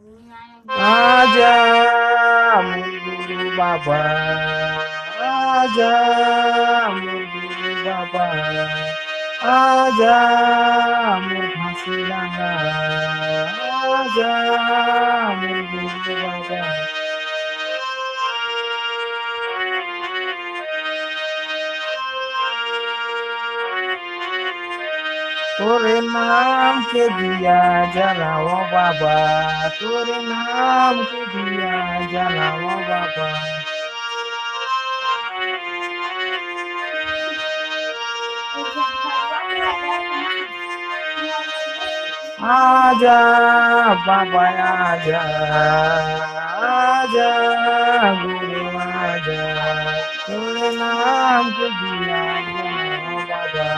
आजा मुरगुरु बाबा, आजा मुरगुरु बाबा, आजा मुरघासिलांगा, आजा मुरगुरु बाबा। तोरे नाम के दिया जलाओ बाबा, तोरे नाम के दिया जलाओ बाबा। आजा बाबा आजा, आजा गुरु आजा, तोरे नाम के दिया जलाओ बाबा।